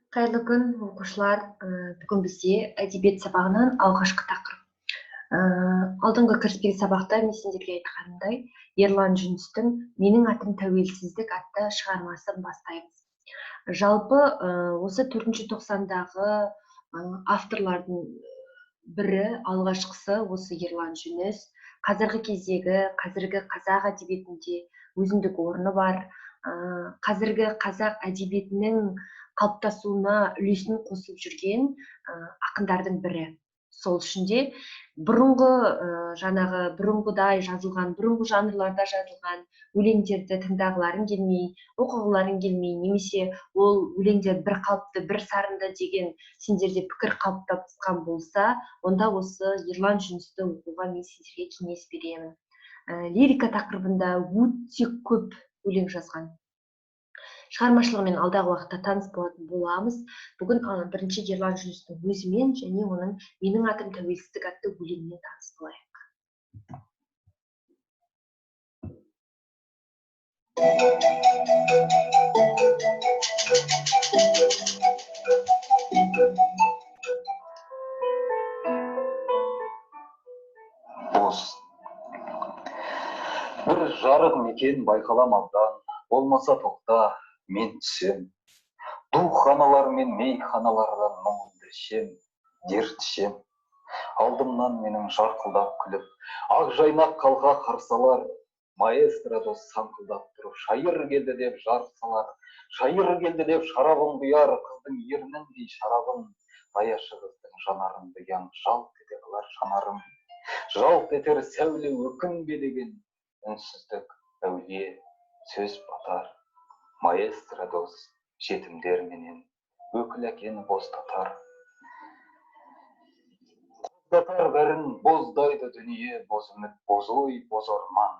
Қайырлы күн, оқушылар. Бүгін бізде әдебиет сабағынан алғашқы тақырып. Алдыңғы кіріспе сабақта мен сендерге айтқанымдай, Ерлан Жүністің «Менің атым тәуелсіздік» атты шығармасын бастаймыз. Жалпы осы 4-ші тоқсандағы авторлардың бірі, алғашқысы осы Ерлан Жүніс. Қазіргі қазақ әдебиетінде өзіндік орны бар. Қазіргі қазақ әдебиетінің қалыптасуына үлесін қосып жүрген ақындардың бірі. Сол үшін де бұрынғыдай жазылған, бұрынғы жанрларда жазылған өлеңдерді тыңдағыларың келмей, оқығыларың келмей, немесе ол өлеңдер бір қалыпты, бір сарынды деген сендерде пікір қалыптасқан болса, онда осы Ерлан Жүністі оқуға мен сендерге кеңес беремін. Лирика тақырыбында өте көп өлең жазған. Шығармашылығымен алдағы уақытта таныс болатын боламыз. Бүгін бірінші Ерлан Жүністің өзімен және оның «Менің атым тәуелсіздік» атты өлеңімен таныс болайық. Боз. Бір жарық мекен байқалам алдан, болмаса тоқта, мен түсем. Духаналар мен мейханалардан мұңымды ішем, дерт ішем. Алдымнан менің жарқылдап күліп, ақ жайнақ қалқа қарсалар, маэстро дос саңқылдап тұрып, шайыр келді деп жарсалар, шайыр келді деп шарабын құяр, қыздың ерніндей шарабын, даяшы қыздың жанарын бұян, жалт ете қылар жанарым. Жалт етер сәуле өкінбе деген, үнсіздік әулие сөз батар. Маэстро дос жетімдер менен өкіл әкені боздатар. Боздатар бәрін боздайды дүние, боз үміт, боз ой, боз орман.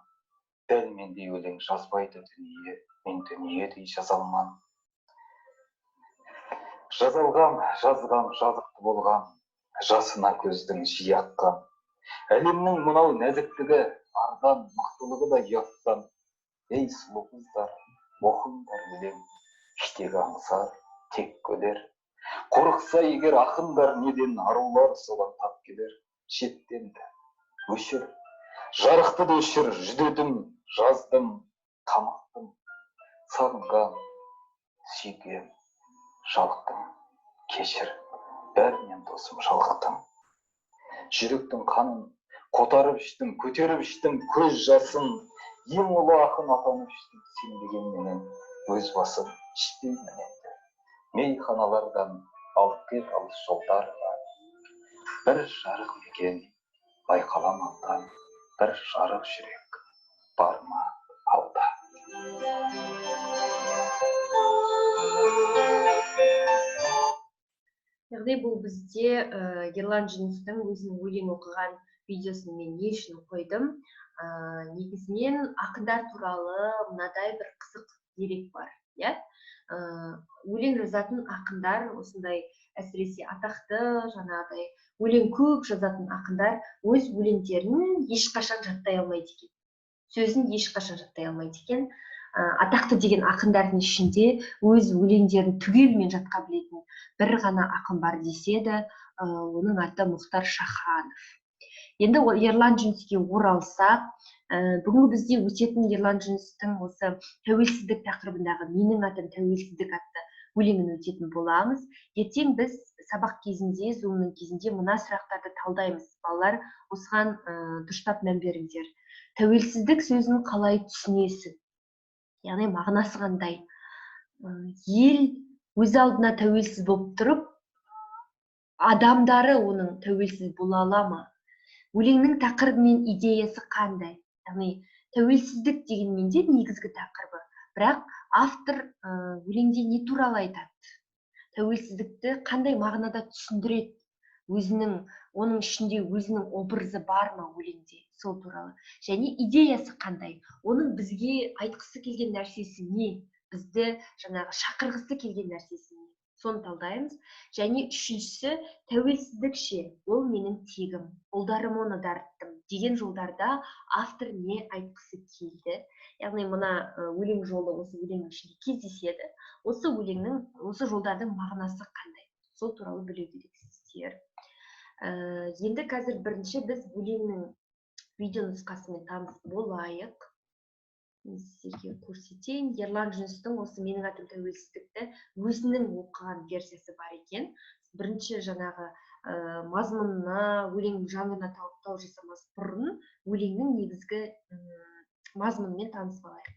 Дәл мендей өлең жазбайды дүние, мен дүниедей жазалман. Жазалғам, жазғам, жазықты болғам, жасына көздің жиі аққан. Әлемнің мынау нәзіктігі, ардан, мықтылығы да ұяттан. Ей сұлу қыздар, оқыңдар өлең, іштегі аңсар, тек көлер. Қорықса егер ақындар неден, арулар соған тап келер. Шеттенді, өшір, жарықты да өшір, жүдедім, жаздым, қамықтым, сағынғам, сүйгем, жалықтым, кешір, бәрінен досым жалықтым. Жүректің қанын қотарып іштім, көтеріп іштім көз жасын. Ең ұлы ақын атанып іштім, сен дегенменен өз басым ішпеймін енді. Мейханалардан алып кет алыс жолдарға. Бір жарық мекен байқалам алдан, бір жарық жүрек бар ма алда. Яғни бұл бізде Ерлан Жүністің өзінің өлең оқыған видеосын мен не үшін қойдым? Негізінен ақындар туралы мынадай бір қызық дерек бар. Өлең жазатын ақындар, осындай әсіресе атақты, жаңағыдай өлең көп жазатын ақындар өз өлеңдерін ешқашан жаттай алмайды екен. Сөзін ешқашан жаттай алмайды екен. Атақты деген ақындардың ішінде өз өлеңдерін түгелімен жатқа білетін бір ғана ақын бар деседі, оның аты Мұхтар Шаханов. Енді Ерлан Жүніске оралсақ, бүгінгі бізде өтетін Ерлан Жүністің осы тәуелсіздік тақырыбындағы «Менің атым тәуелсіздік» атты өлеңін өтетін боламыз. Ертең біз сабақ кезінде, зумның кезінде мына сұрақтарды талдаймыз. Балалар, осыған дұрыстап мән беріңдер. Тәуелсіздік сөзін қалай түсінесің? Яғни мағынасы қандай? Ел өз алдына тәуелсіз болып тұрып, адамдары оның тәуелсіз бола ала ма? Өлеңнің тақырыбы мен идеясы қандай? Яғни тәуелсіздік дегенмен де негізгі тақырыбы. Бірақ автор өлеңде не туралы айтады? Тәуелсіздікті қандай мағынада түсіндіреді? Оның ішінде өзінің образы бар ма өлеңде? Сол туралы. Және идеясы қандай? Оның бізге айтқысы келген нәрсесі не? Бізді жаңағы шақырғысы келген нәрсесі не? соны талдаймыз. Және үшіншісі тәуелсіздік ше, ол менің тегім, ұлдарым оны дарыттым деген жолдарда автор не айтқысы келді. Яғни мына өлең жолы осы өлеңнің ішінде кездеседі. Осы өлеңнің, осы жолдардың мағынасы қандай? Сол туралы білу керексіздер. Енді қазір бірінші біз өлеңнің видео нұсқасымен таныс болайық. Сіздерге көрсетейін. Ерлан Жүністің осы менің атым тәуелсіздікті өзінің оқыған версиясы бар екен. Бірінші жаңағы мазмұнына, өлеңнің жанрына талдау жасамас бұрын өлеңнің негізгі мазмұнымен танысып алайық.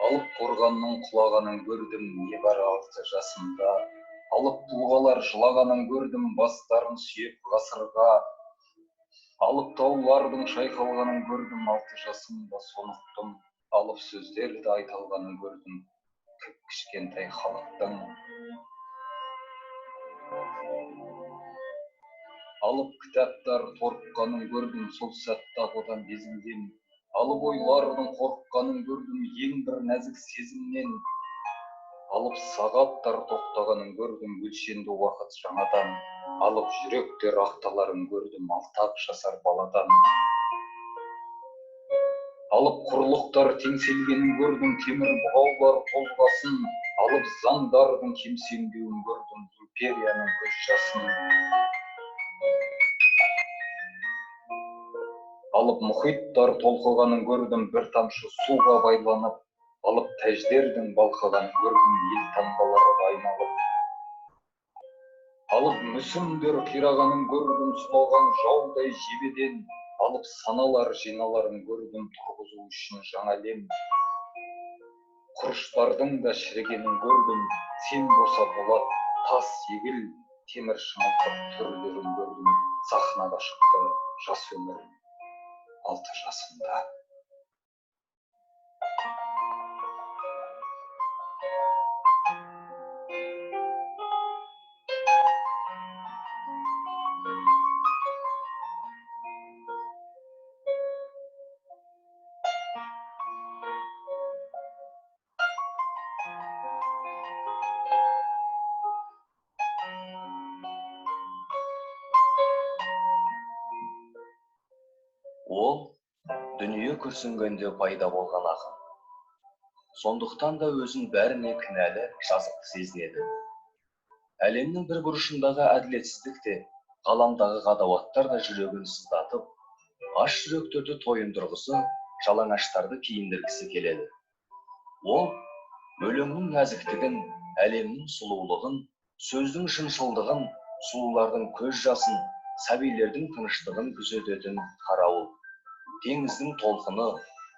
Алып қорғанның құлағанын көрдім небәрі 6 жасымда. Алып тұлғалар жылағанын көрдім бастарын сүйеп ғасырға. Алып таулардың шайқалғанын көрдім 6 жасымда сонықты. Алып сөздерді айтылғанын көрдім кішкентай халықтың. Алып кітаптар торыққанын көрдім сол сәтте одан безілдім. Алып ойлардың қорыққанын көрдім ең бір нәзік сезімнен. Алып сағаттар тоқтағанын көрдім өлшенді уақыт жаңадан. Алып жүректер ақталарын көрдім 6 жасар баладан. Алып құрлықтар теңселгенін көрдім темір бұғаулар қозғасын. Алып заңдардың кемсеңдеуін көрдім империяның көз жасын. Алып мұхиттар толқығанын көрдім бір тамшы суға байланып. Алып тәждердің балқығанын көрдім елтаңбалары айналып. Алып мүсіндер қирағанын көрдім сұлаған жаудай жебеден. Алып саналар жиналарын көрдім тұрғызу үшін жаңа лем. Құрыштардың да шірігенін көрдім сен болса болат тас егіл темір шыңылтып түрлерін көрдім сахнаға шықты жас өмірім 6 жасымда. Ол дүние күрсінгенде пайда болған ақын. Сондықтан да өзін бәріне кінәлі, жазықты сезінеді. Әлемнің бір бұрышындағы әділетсіздік те, ғаламдағы ғадауаттар да жүрегін сыздатып, аш жүректерді тойындырғысы, жалаңаштарды киіндіргісі келеді. Ол өлеңнің нәзіктігін, әлемнің сұлулығын, сөздің шыншылдығын, сұлулардың көз жасын, сәбилердің тыныштығын күзететін қарауыл. Теңіздің толқыны,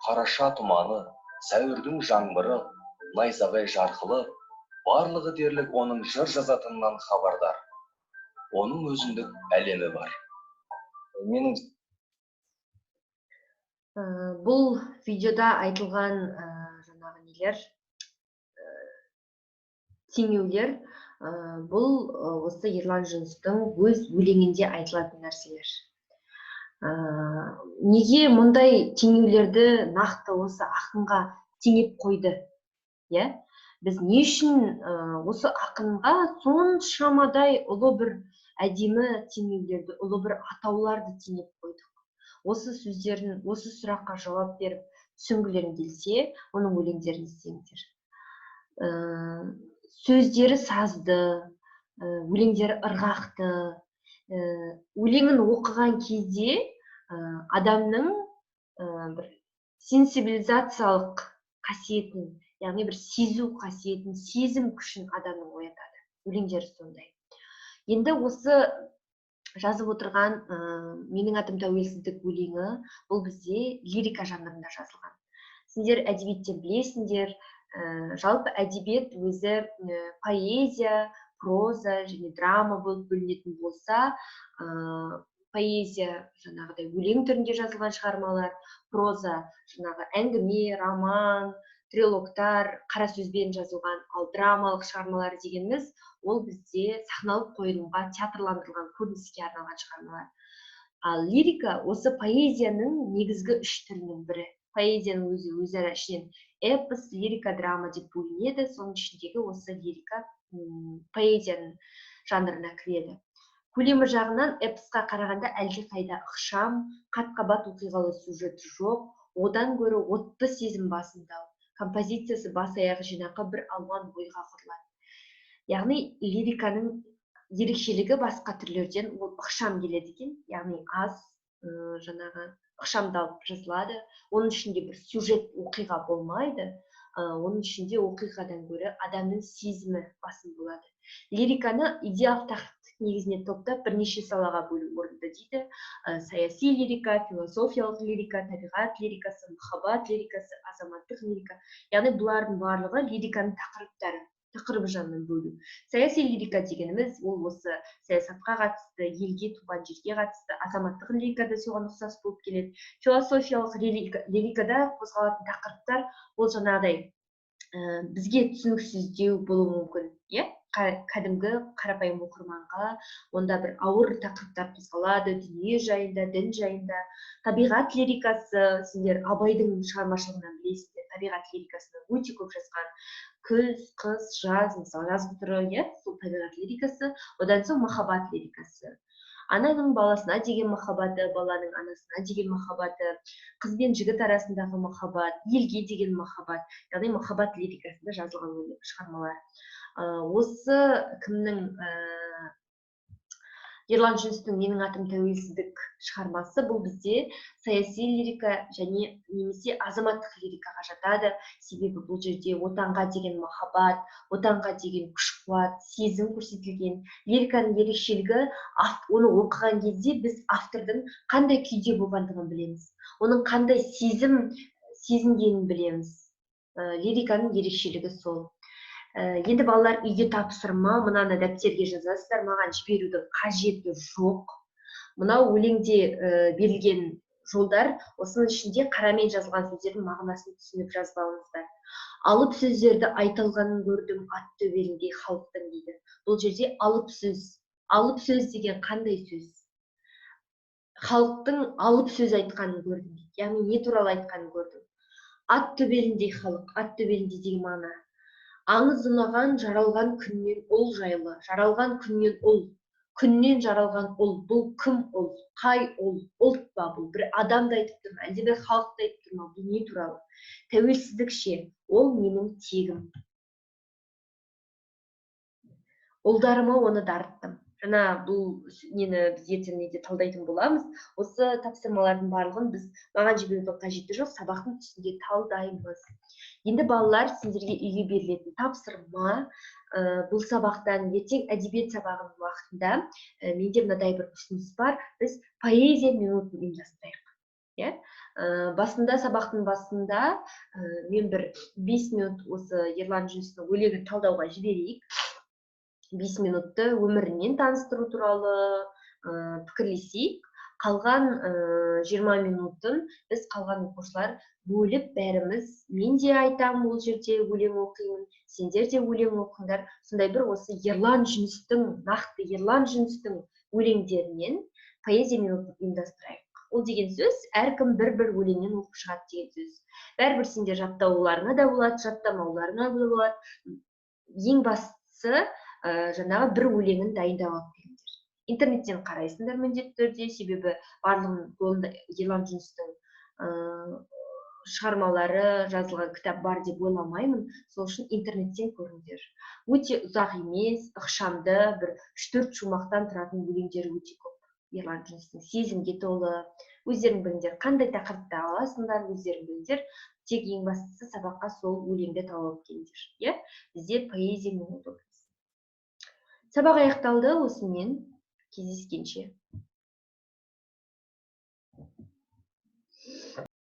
қараша тұманы, сәуірдің жаңбыры, найзағай жарқылы, барлығы дерлік оның жыр жазатынынан хабардар. Оның өзіндік әлемі бар. Бұл видеода айтылған жаңағы нелер, теңеулер, бұл осы Ерлан Жүністің өз өлеңінде айтылатын нәрселер. Неге мұндай теңеулерді нақты осы ақынға теңеп қойды? Біз не үшін осы ақынға соншамадай ұлы бір әдемі теңеулерді, ұлы бір атауларды теңеп қойдық? Осы сөздерін, осы сұраққа жауап беріп түсінгілерің келсе, оның өлеңдерін іздеңдер. Сөздері сазды, өлеңдері ырғақты, өлеңін оқыған кезде адамның бір сенсибилизациялық қасиетін, яғни бір сезу қасиетін, сезім күшін адамның оятады. Өлеңдері сондай. Енді осы жазып отырған менің атым тәуелсіздік өлеңі, бұл бізде лирика жанрында жазылған. Сендер әдебиеттен білесіңдер, жалпы әдебиет өзі поэзия, проза және драма болып бөлінетін болса, поэзия жаңағыдай өлең түрінде жазылған шығармалар, проза жаңағы әңгіме, роман, трилогтар, қара сөзбен жазылған, ал драмалық шығармалар дегеніміз ол бізде сахналық қойылымға, театрландырылған көрініске арналған шығармалар. Ал лирика осы поэзияның негізгі үш түрінің бірі. Поэзияның өзі өзара ішінен эпос, лирика, драма деп бөлінеді. Соның ішіндегі осы лирика поэзияның жанрына кіреді. Көлемі жағынан эпосқа қарағанда әлдеқайда ықшам, қат-қабат оқиғалы сюжеті жоқ, одан гөрі отты сезім басымдау, композициясы бас-аяғы жинақы бір алуан ойға құрылады. Яғни лириканың ерекшелігі басқа түрлерден ол ықшам келеді екен, яғни аз жаңағы ықшамдалып жазылады. Оның ішінде бір сюжет оқиға болмайды, оның ішінде оқиғадан гөрі адамның сезімі басым болады. Лириканы идеал тақырыптық негізіне топтап бірнеше салаға бөлу орынды дейді. Саяси лирика, философиялық лирика, табиғат лирикасы, махаббат лирикасы, азаматтық лирика. Яғни бұлардың барлығы лириканың тақырыбы жағынан бөлу. Саяси лирика дегеніміз ол осы саясатқа қатысты, елге, туған жерге қатысты, азаматтық лирикада соған ұқсас болып келеді. Философиялық лирикада қозғалатын тақырыптар ол жаңағыдай бізге түсініксіздеу болуы мүмкін, кәдімгі қарапайым оқырманға онда бір ауыр тақырыптар қозғалады, дүние жайында, дін жайында. Табиғат лирикасы, сендер Абайдың шығармашылығынан білесіздер, табиғат лирикасына өте көп жазған. Күз, қыс, жаз, мысалы жазғы түрі, сол табиғат лирикасы. Одан соң махаббат лирикасы. Ананың баласына деген махаббаты, баланың анасына деген махаббаты, қыз бен жігіт арасындағы махаббат, елге деген махаббат, яғни махаббат лирикасында жазылған шығармалар. Осы кімнің Ерлан Жүністің «Менің атым тәуелсіздік» шығармасы бұл бізде саяси лирика және немесе азаматтық лирикаға жатады. Себебі бұл жерде отанға деген махаббат, отанға деген күш-қуат, сезім көрсетілген. Лириканың ерекшелігі, оны оқыған кезде біз автордың қандай күйде болғандығын білеміз. Оның қандай сезінгенін білеміз. Лириканың ерекшелігі сол. Енді балалар үйге тапсырма, мынаны дәптерге жазасыздар, маған жіберудің қажеті жоқ. Мынау өлеңде берілген жолдар, осының ішінде қарамен жазылған сөздердің мағынасын түсініп жазып алыңыздар. Алып сөздерді айтылғанын көрдім ат төбеліндей халықтың дейді. Бұл жерде алып сөз деген қандай сөз? Халықтың алып сөз айтқанын көрдім дейді. Яғни не туралы айтқанын көрдім. Ат төбеліндей халық, ат төбеліндей деген мағына. Аңыз ұнаған жаралған күннен ұл жайлы, жаралған күннен ұл, күннен жаралған ұл, бұл кім ұл, қай ұл, ұлт па бұл, бір адамды айтып тұр ма, әлде бір халықты айтып тұр ма, бұл не туралы? Тәуелсіздік ше, ол менің тегім. Ұлдарыма оны дарыттым. Жаңа бұл нені біз ертеңінде талдайтын боламыз. Осы тапсырмалардың барлығын біз маған жіберудің қажеті жоқ, сабақтың үстінде талдаймыз. Енді балалар, сендерге үйге берілетін тапсырма, бұл сабақтан ертең әдебиет сабағының уақытында менде мынадай бір ұсыныс бар, біз поэзия минутын ұйымдастырайық. Сабақтың басында мен бір 5 минут осы Ерлан Жүністің өлеңін талдауға жіберейік. 5 минутты өмірінен таныстыру туралы пікірлесейік. Қалған 20 минутын біз қалған оқушылар бөліп бәріміз, мен де айтам ол жерде өлең оқимын, сендер де өлең оқыңдар. Сондай бір осы нақты Ерлан Жүністің өлеңдерінен поэзия минутын ұйымдастырайық. Ол деген сөз, әркім бір өлеңнен оқып шығады деген сөз. Бәрібір сендер жаттауларыңа да болады, жаттамауларыңа да болады. Ең бастысы жаңағы бір өлеңін дайындап алып келіңдер. Интернеттен қарайсыңдар міндетті түрде, себебі барлығының қолында Ерлан Жүністің шығармалары жазылған кітап бар деп ойламаймын. Сол үшін интернеттен көріңдер. Өте ұзақ емес, ықшамды, бір 3-4 шумақтан тұратын өлеңдері өте көп. Ерлан Жүністің сезімге толы. Өздерің біліңдер, қандай тақырыпты аласыңдар, өздерің біліңдер. Тек ең бастысы сабаққа сол өлеңді тауып келіңдер. Бізде поэзия минуты. Сабақ аяқталды, осымен кездескенше.